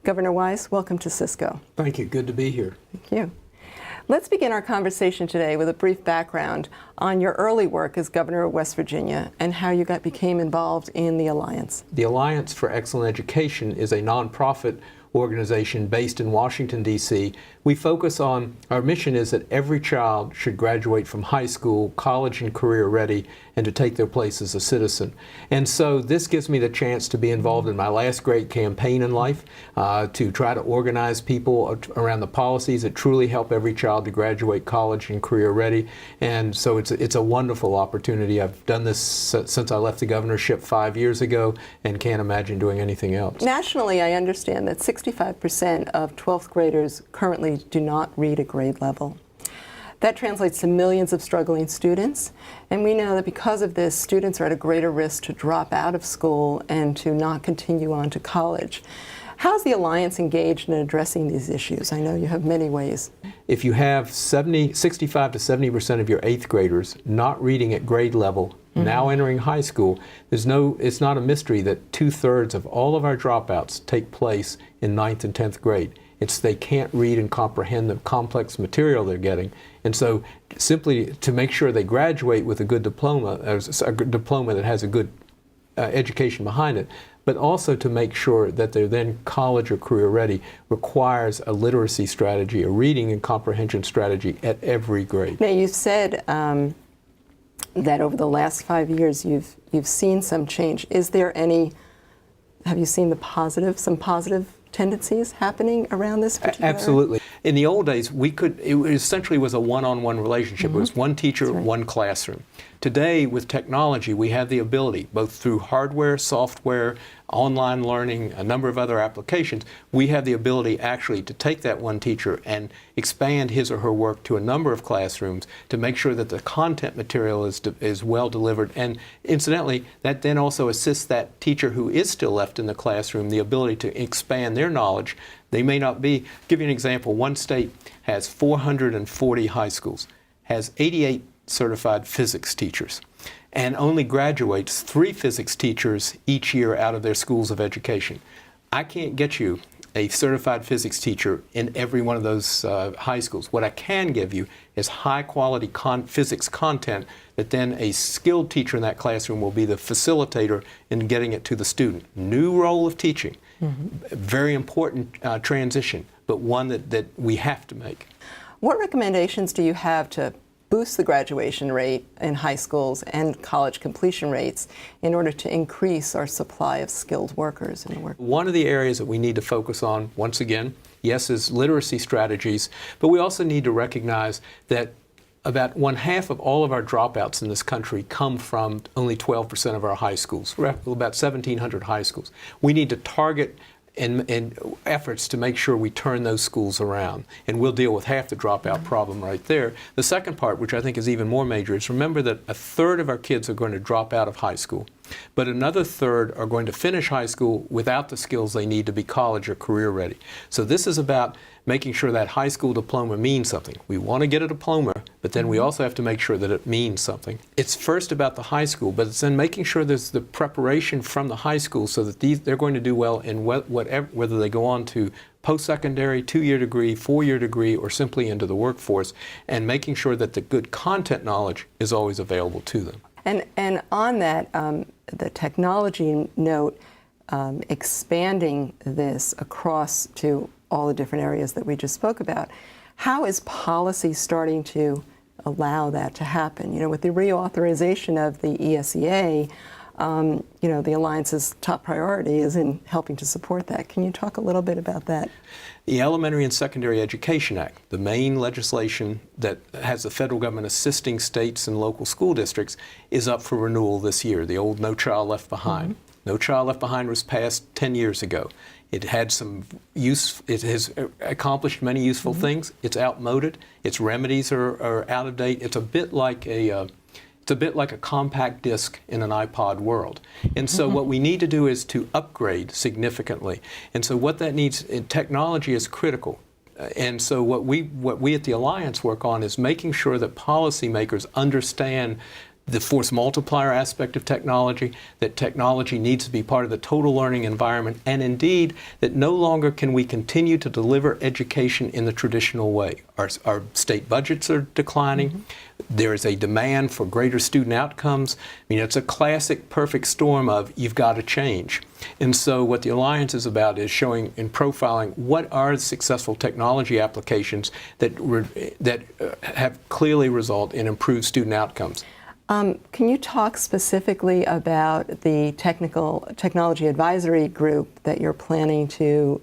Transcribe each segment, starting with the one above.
Governor Weiss, welcome to Cisco. Thank you. Good to be here. Thank you. Let's begin our conversation today with a brief background on your early work as governor of West Virginia and how you became involved in the Alliance. The Alliance for Excellent Education is a nonprofit organization based in Washington, D.C. We focus on, our mission is that every child should graduate from high school, college, and career ready, and to take their place as a citizen. And so this gives me the chance to be involved in my last great campaign in life, to try to organize people around the policies that truly help every child to graduate college and career ready. And so it's a wonderful opportunity. I've done this since I left the governorship 5 years ago and can't imagine doing anything else. Nationally, I understand that 65% of 12th graders currently do not read at grade level. That translates to millions of struggling students, and we know that because of this, students are at a greater risk to drop out of school and to not continue on to college. How's the Alliance engaged in addressing these issues? I know you have many ways. If you have 65 to 70% of your 8th graders not reading at grade level, now entering high school, it's not a mystery that 2/3 of all of our dropouts take place in 9th and 10th grade. They can't read and comprehend the complex material they're getting. And so simply to make sure they graduate with a good diploma, a diploma that has a good education behind it, but also to make sure that they're then college or career ready requires a literacy strategy, a reading and comprehension strategy at every grade. Now, you said that over the last 5 years you've seen some change. Have you seen some positive tendencies happening around this particular? Absolutely. In the old days, it essentially was a one-on-one relationship. It was one teacher, one classroom. Today, with technology, we have the ability, both through hardware, software, online learning, a number of other applications, we have the ability actually to take that one teacher and expand his or her work to a number of classrooms to make sure that the content material is well delivered. And incidentally, that then also assists that teacher who is still left in the classroom the ability to expand their knowledge. They may not be, give you an example, one state has 440 high schools, has 88 certified physics teachers, and only graduates 3 physics teachers each year out of their schools of education. I can't get you a certified physics teacher in every one of those high schools. What I can give you is high quality physics content that then a skilled teacher in that classroom will be the facilitator in getting it to the student. New role of teaching. Very important transition, but one that we have to make. What recommendations do you have to boost the graduation rate in high schools and college completion rates in order to increase our supply of skilled workers in the workforce? One of the areas that we need to focus on, once again, yes, is literacy strategies, but we also need to recognize that about 1/2 of all of our dropouts in this country come from only 12% of our high schools. We're at about 1,700 high schools. We need to target and efforts to make sure we turn those schools around. And we'll deal with half the dropout problem right there. The second part, which I think is even more major, is remember that 1/3 of our kids are going to drop out of high school, but another 1/3 are going to finish high school without the skills they need to be college or career ready. So this is about making sure that high school diploma means something. We want to get a diploma, but then we also have to make sure that it means something. It's first about the high school, but it's then making sure there's the preparation from the high school so that they're going to do well in whether they go on to post-secondary, 2-year degree, 4-year degree, or simply into the workforce, and making sure that the good content knowledge is always available to them. And on that, the technology note, expanding this across to all the different areas that we just spoke about, how is policy starting to allow that to happen? You know, with the reauthorization of the ESEA, the Alliance's top priority is in helping to support that. Can you talk a little bit about that? The Elementary and Secondary Education Act, the main legislation that has the federal government assisting states and local school districts, is up for renewal this year, the old No Child Left Behind. No Child Left Behind was passed 10 years ago. It had some use, it has accomplished many useful things. It's outmoded. Its remedies are out of date. It's a bit like a compact disc in an iPod world. And so what we need to do is to upgrade significantly. And so what that needs, technology is critical. And so what we at the Alliance work on is making sure that policymakers understand the force multiplier aspect of technology, that technology needs to be part of the total learning environment, and indeed that no longer can we continue to deliver education in the traditional way. Our state budgets are declining. Mm-hmm. There is a demand for greater student outcomes. I mean, it's a classic perfect storm of you've got to change. And so what the Alliance is about is showing and profiling what are the successful technology applications that have clearly result in improved student outcomes. Can you talk specifically about the technology advisory group that you're planning to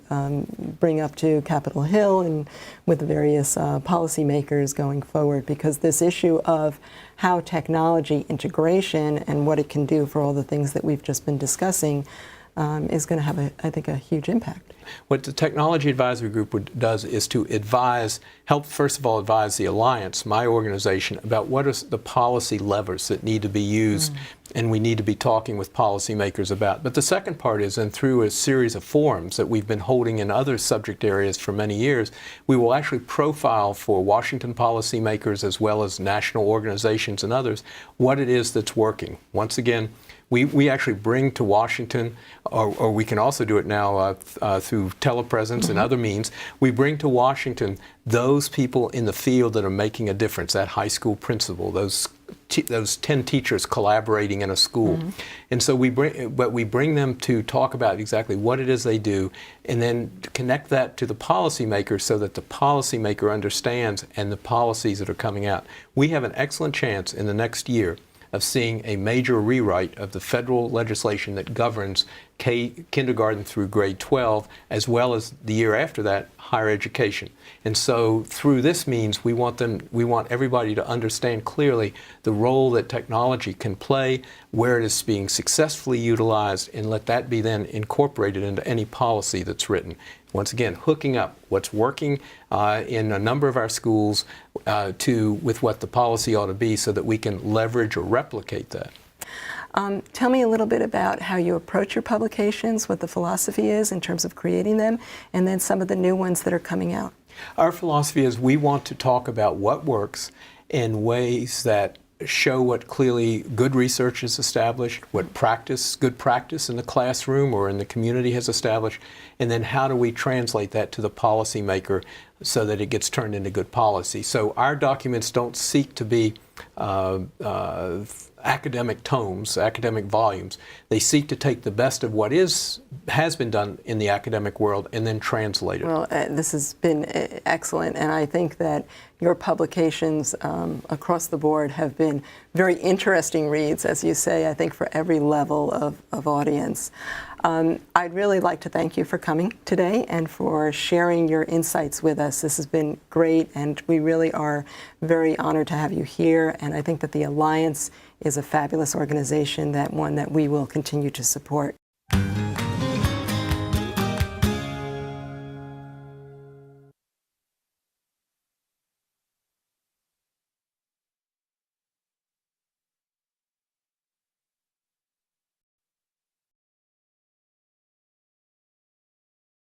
bring up to Capitol Hill and with the various policymakers going forward? Because this issue of how technology integration and what it can do for all the things that we've just been discussing is going to have, I think, a huge impact. What the Technology Advisory Group does is to help first of all advise the Alliance, my organization, about what are the policy levers that need to be used and we need to be talking with policymakers about. But the second part is, and through a series of forums that we've been holding in other subject areas for many years, we will actually profile for Washington policymakers as well as national organizations and others what it is that's working. Once again, we actually bring to Washington, or we can also do it now through telepresence and other means, we bring to Washington those people in the field that are making a difference, that high school principal, those 10 teachers collaborating in a school. And so we bring them to talk about exactly what it is they do and then connect that to the policymaker so that the policymaker understands and the policies that are coming out. We have an excellent chance in the next year of seeing a major rewrite of the federal legislation that governs kindergarten through grade 12, as well as the year after that, higher education. And so through this means we want everybody to understand clearly the role that technology can play, where it is being successfully utilized, and let that be then incorporated into any policy that's written. Once again, hooking up what's working in a number of our schools with what the policy ought to be so that we can leverage or replicate that. Tell me a little bit about how you approach your publications, what the philosophy is in terms of creating them, and then some of the new ones that are coming out. Our philosophy is we want to talk about what works in ways that show what clearly good research is established, what good practice in the classroom or in the community has established, and then how do we translate that to the policymaker so that it gets turned into good policy. So our documents don't seek to be academic tomes, academic volumes. They seek to take the best of what has been done in the academic world and then translate it. Well, this has been excellent, and I think that your publications across the board have been very interesting reads, as you say, I think for every level of audience. I'd really like to thank you for coming today and for sharing your insights with us. This has been great, and we really are very honored to have you here, and I think that the Alliance is a fabulous organization, one that we will continue to support.